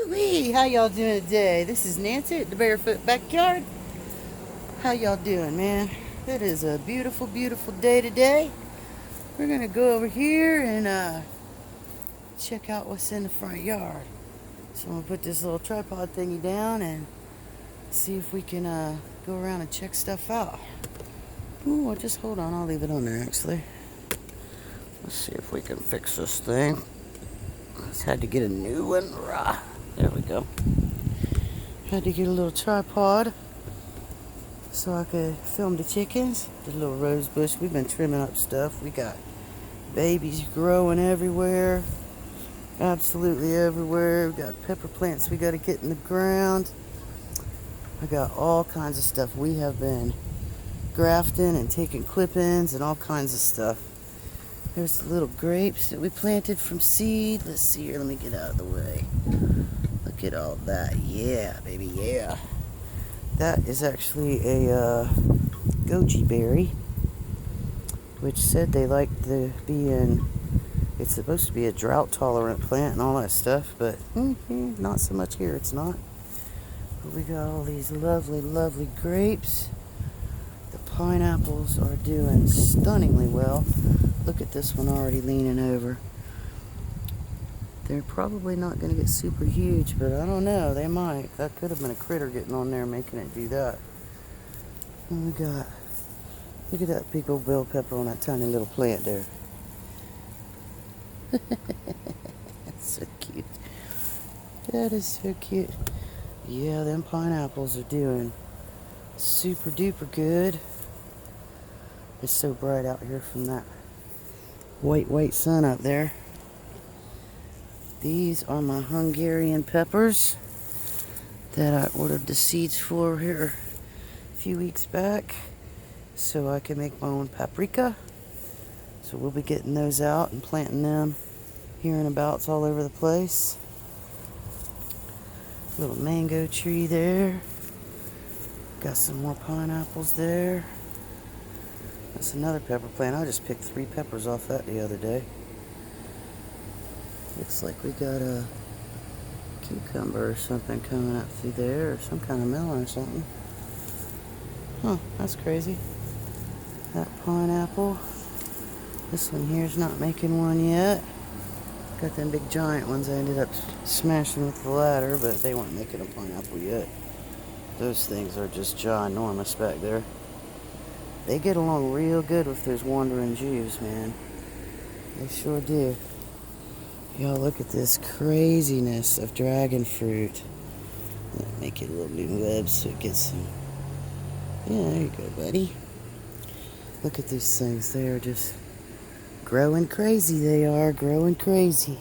Woo-wee, how y'all doing today? This is Nancy at the Barefoot Backyard. How y'all doing, man? It is a beautiful, beautiful day today. We're gonna go over here and check out what's in the front yard. So I'm gonna put this little tripod thingy down and see if we can go around and check stuff out. Ooh, just hold on, I'll leave it on there actually. Let's see if we can fix this thing. Just had to get a new one. Rah. There we go. Had to get a little tripod so I could film the chickens. The little rose bush, we've been trimming up stuff. We got babies growing everywhere. Absolutely everywhere. We got pepper plants we got to get in the ground. I got all kinds of stuff. We have been grafting and taking clip-ins and all kinds of stuff. There's the little grapes that we planted from seed. Let's see here, let me get out of the way. Look at all that. Yeah, baby, yeah. That is actually a goji berry, which said they like to be in, it's supposed to be a drought-tolerant plant and all that stuff, but not so much here, it's not. But we got all these lovely, lovely grapes. The pineapples are doing stunningly well. Look at this one already leaning over. They're probably not going to get super huge, but I don't know. They might. That could have been a critter getting on there making it do that. And we got, look at that big old bell pepper on that tiny little plant there. That's so cute. That is so cute. Yeah, them pineapples are doing super duper good. It's so bright out here from that white sun up there. These are my Hungarian peppers that I ordered the seeds for here a few weeks back so I can make my own paprika. So we'll be getting those out and planting them here and abouts all over the place. Little mango tree there. Got some more pineapples there. That's another pepper plant. I just picked 3 peppers off that the other day. Looks like we got a cucumber or something coming up through there, or some kind of melon or something. Huh, that's crazy. That pineapple. This one here's not making one yet. Got them big giant ones I ended up smashing with the ladder, but they weren't making a pineapple yet. Those things are just ginormous back there. They get along real good with those wandering Jews, man. They sure do. Y'all look at this craziness of dragon fruit. Make it a little new web so it gets some. Yeah, there you go, buddy. Look at these things. They are just growing crazy. They are growing crazy.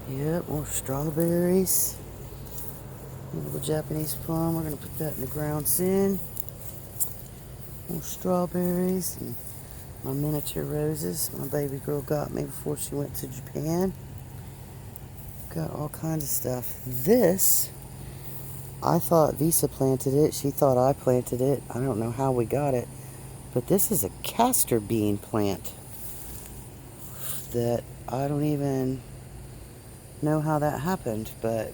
Yep, more strawberries. A little Japanese plum. We're going to put that in the ground soon. More strawberries and my miniature roses my baby girl got me before she went to Japan. Got all kinds of stuff. This, I thought Visa planted it. She thought I planted it. I don't know how we got it. But this is a castor bean plant that I don't even know how that happened, but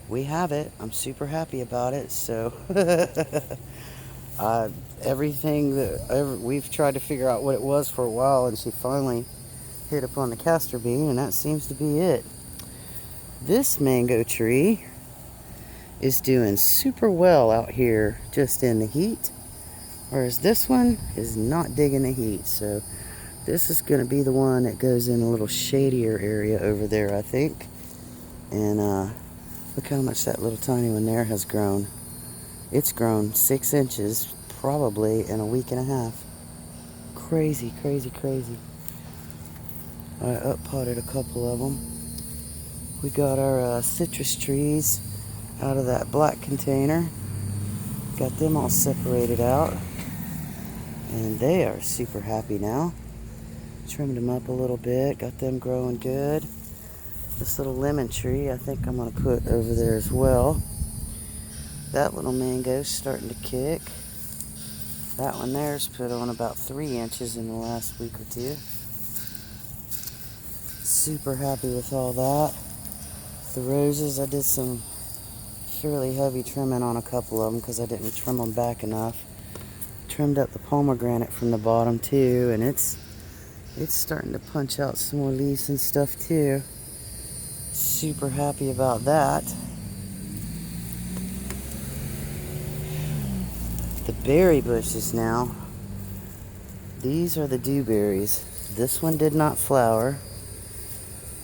we have it. I'm super happy about it. So everything that we've tried to figure out what it was for a while, and she finally hit upon the castor bean, and that seems to be it. This mango tree is doing super well out here just in the heat, whereas this one is not digging the heat. So this is going to be the one that goes in a little shadier area over there, I think. And look how much that little tiny one there has grown. It's grown 6 inches probably in a week and a half. Crazy, crazy, crazy. I up-potted a couple of them. We got our citrus trees out of that black container. Got them all separated out. And they are super happy now. Trimmed them up a little bit. Got them growing good. This little lemon tree I think I'm going to put over there as well. That little mango's starting to kick. That one there's put on about 3 inches in the last week or 2. Super happy with all that. The roses, I did some fairly heavy trimming on a couple of them because I didn't trim them back enough. Trimmed up the pomegranate from the bottom too, and it's starting to punch out some more leaves and stuff too. Super happy about that. The berry bushes now. These are the dewberries. This one did not flower,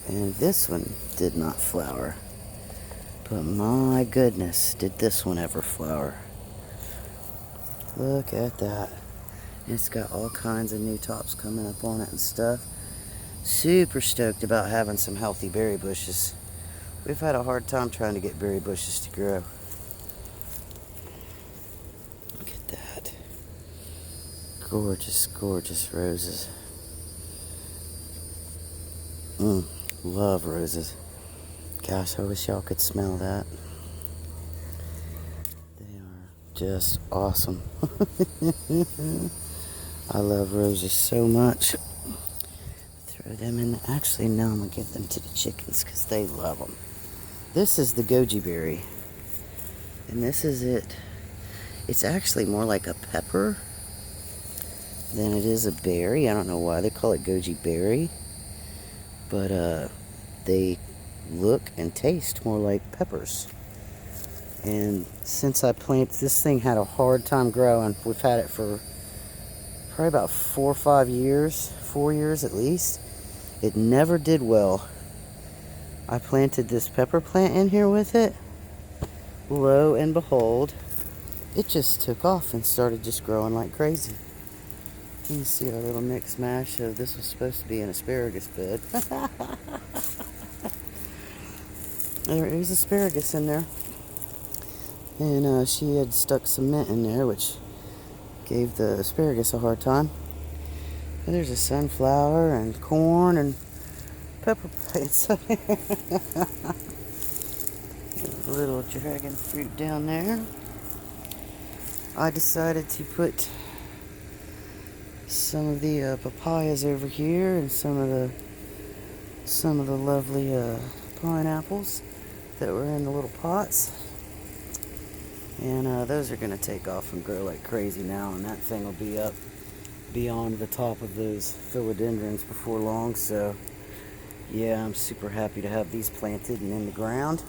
and this one did not flower. But my goodness, did this one ever flower. Look at that. It's got all kinds of new tops coming up on it and stuff. Super stoked about having some healthy berry bushes. We've had a hard time trying to get berry bushes to grow. Look at that. Gorgeous, gorgeous roses. Love roses. Gosh, I wish y'all could smell that. They are just awesome. I love roses so much. Throw them in. Actually, no, I'm going to give them to the chickens because they love them. This is the goji berry. And this is it. It's actually more like a pepper than it is a berry. I don't know why they call it goji berry. But they look and taste more like peppers. And since I planted, this thing had a hard time growing. We've had it for probably about 4 or 5 years, 4 years at least. It never did well. I planted this pepper plant in here with it. Lo and behold, it just took off and started just growing like crazy. You can see our little mix mash of this was supposed to be an asparagus bed. There is asparagus in there. And she had stuck some mint in there, which gave the asparagus a hard time. And there's a sunflower and corn and pepper plants. Little dragon fruit down there. I decided to put some of the papayas over here and some of the lovely pineapples that were in the little pots. And those are going to take off and grow like crazy now, and that thing will be up beyond the top of those philodendrons before long. So yeah, I'm super happy to have these planted and in the ground.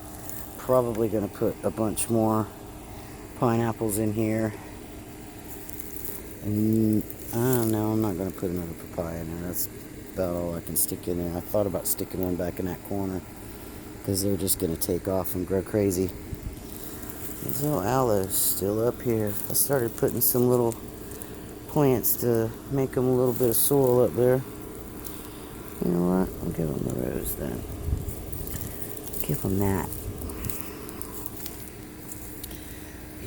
Probably going to put a bunch more pineapples in here. And I don't know, I'm not going to put another papaya in there. That's about all I can stick in there. I thought about sticking one back in that corner because they're just going to take off and grow crazy. These little aloes still up here. I started putting some little plants to make them a little bit of soil up there. You know what? I'll give them the rose then. Give them that.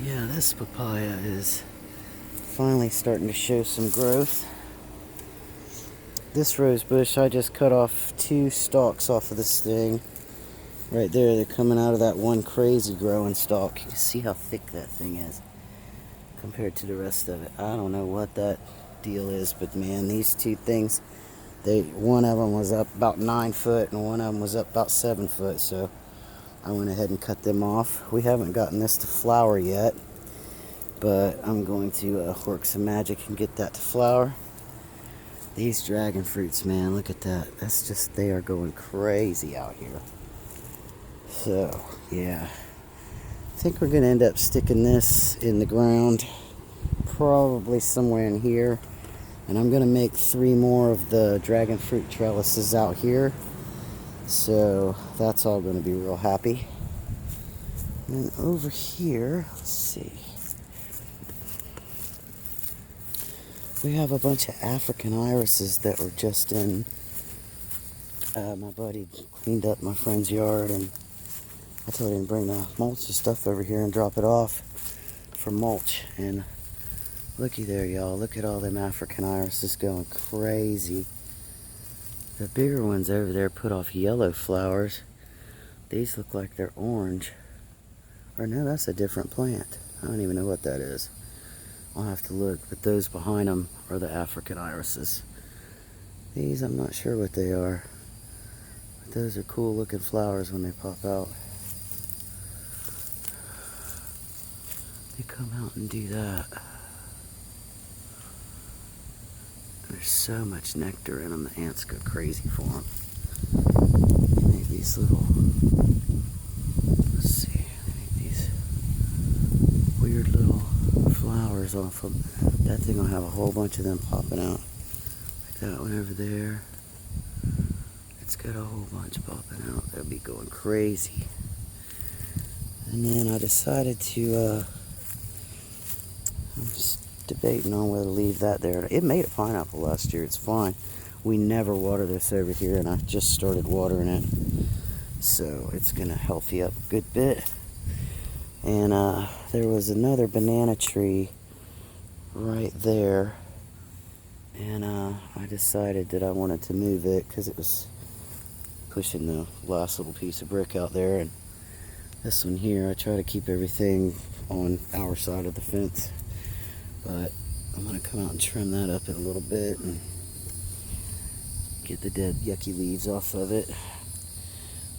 Yeah, this papaya is finally starting to show some growth. This rose bush, I just cut off 2 stalks off of this thing. Right there, they're coming out of that one crazy growing stalk. You can see how thick that thing is compared to the rest of it. I don't know what that deal is, but man, these 2 things, one of them was up about 9 foot and one of them was up about 7 foot, so I went ahead and cut them off. We haven't gotten this to flower yet, but I'm going to work some magic and get that to flower. These dragon fruits, man, look at that. That's just, they are going crazy out here. So, yeah. I think we're going to end up sticking this in the ground, probably somewhere in here. And I'm going to make 3 more of the dragon fruit trellises out here. So, that's all going to be real happy. And then over here, let's see. We have a bunch of African irises that were just in. My buddy cleaned up my friend's yard, and I told him to bring the mulch and stuff over here and drop it off for mulch. And looky there, y'all. Look at all them African irises going crazy. The bigger ones over there put off yellow flowers. These look like they're orange. Or no, that's a different plant. I don't even know what that is. I'll have to look, but those behind them are the African irises. These, I'm not sure what they are. But those are cool looking flowers when they pop out. They come out and do that. There's so much nectar in them, the ants go crazy for them. They make these little, let's see, they make these weird little flowers off them. That thing will have a whole bunch of them popping out. Like that one over there. It's got a whole bunch popping out. They'll be going crazy. And then I decided to, I'm just debating on whether to leave that there. It made a pineapple last year. It's fine. We never water this over here, and I just started watering it. So it's going to healthy up a good bit. And there was another banana tree right there. And I decided that I wanted to move it because it was pushing the last little piece of brick out there. And this one here, I try to keep everything on our side of the fence. But I'm going to come out and trim that up in a little bit and get the dead yucky leaves off of it.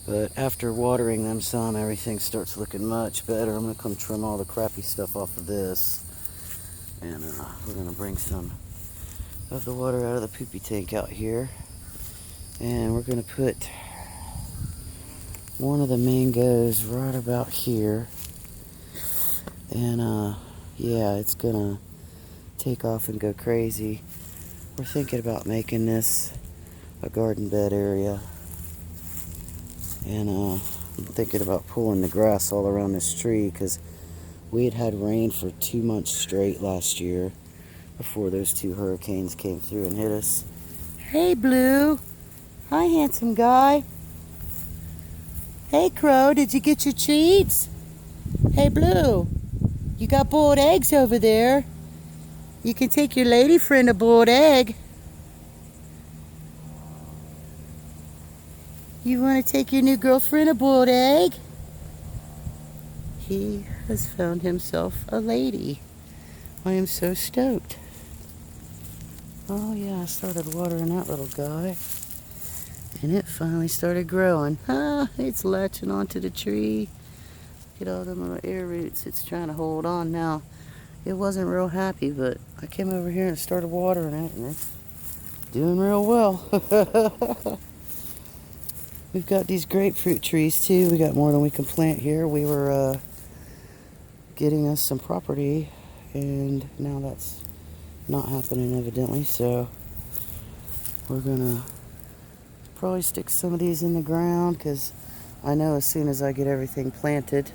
But after watering them some, everything starts looking much better. I'm going to come trim all the crappy stuff off of this. And we're going to bring some of the water out of the poopy tank out here. And we're going to put one of the mangoes right about here. And yeah, it's going to take off and go crazy. We're thinking about making this a garden bed area. And I'm thinking about pulling the grass all around this tree because we had rain for 2 months straight last year before those 2 hurricanes came through and hit us. Hey, Blue. Hi, handsome guy. Hey, Crow, did you get your treats? Hey, Blue, you got boiled eggs over there. You can take your lady friend a boiled egg. You want to take your new girlfriend a boiled egg? He has found himself a lady. I am so stoked. Oh yeah, I started watering that little guy. And it finally started growing. Ah, it's latching onto the tree. Get all them little air roots. It's trying to hold on now. It wasn't real happy, but I came over here and started watering it, and it's doing real well. We've got these grapefruit trees too. We got more than we can plant here. We were getting us some property, and now that's not happening evidently, so we're gonna probably stick some of these in the ground because I know as soon as I get everything planted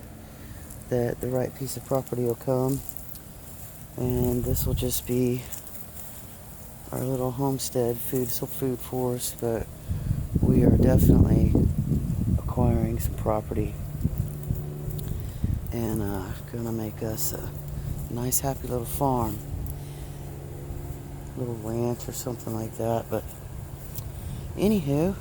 that the right piece of property will come, and this will just be our little homestead food for us. But we are definitely acquiring some property and gonna make us a nice happy little farm, little ranch or something like that. But anywho,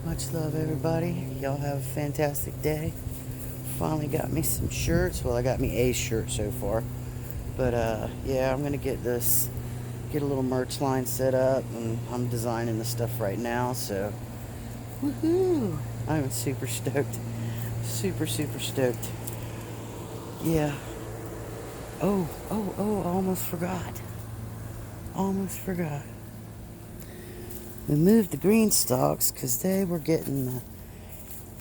much love everybody. Y'all have a fantastic day. Finally got me some shirts. Well, I got me a shirt so far, but yeah, I'm gonna get a little merch line set up, and I'm designing the stuff right now, so woohoo, I'm super stoked. Super stoked. Yeah. Oh, I almost forgot. We moved the green stalks because they were getting the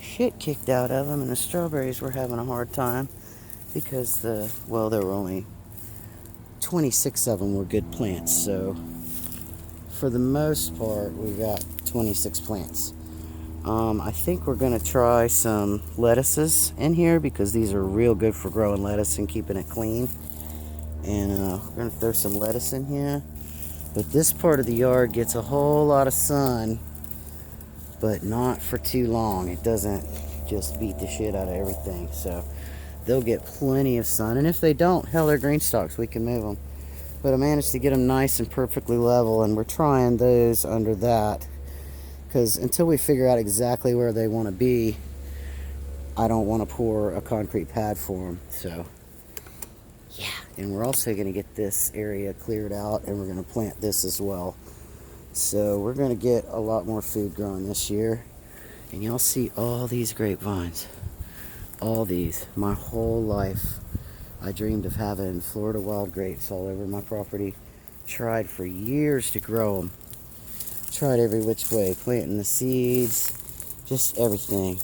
shit kicked out of them, and the strawberries were having a hard time because there were only 26 of them were good plants. So for the most part, we got 26 plants. I think we're going to try some lettuces in here because these are real good for growing lettuce and keeping it clean. And we're going to throw some lettuce in here. But this part of the yard gets a whole lot of sun, but not for too long. It doesn't just beat the shit out of everything. So they'll get plenty of sun. And if they don't, hell, they're green stalks. We can move them. But I managed to get them nice and perfectly level, and we're trying those under that. Because until we figure out exactly where they want to be, I don't want to pour a concrete pad for them. So yeah, and we're also going to get this area cleared out, and we're going to plant this as well. So we're going to get a lot more food growing this year. And y'all see all these grapevines. All these. My whole life, I dreamed of having Florida wild grapes all over my property. Tried for years to grow them. Tried every which way. Planting the seeds. Just everything.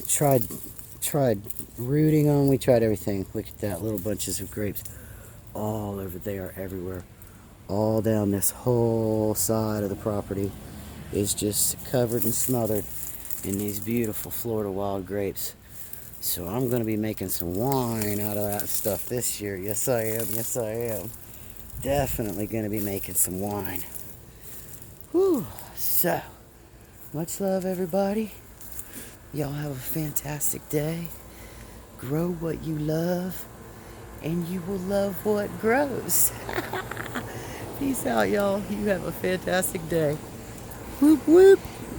Tried rooting them. We tried everything. Look at that. Little bunches of grapes. All over there. Everywhere. All down this whole side of the property is just covered and smothered in these beautiful Florida wild grapes. So I'm going to be making some wine out of that stuff this year. Yes, I am. Yes, I am. Definitely going to be making some wine. Whew. So, much love, everybody. Y'all have a fantastic day. Grow what you love, and you will love what grows. Peace out, y'all. You have a fantastic day. Whoop, whoop.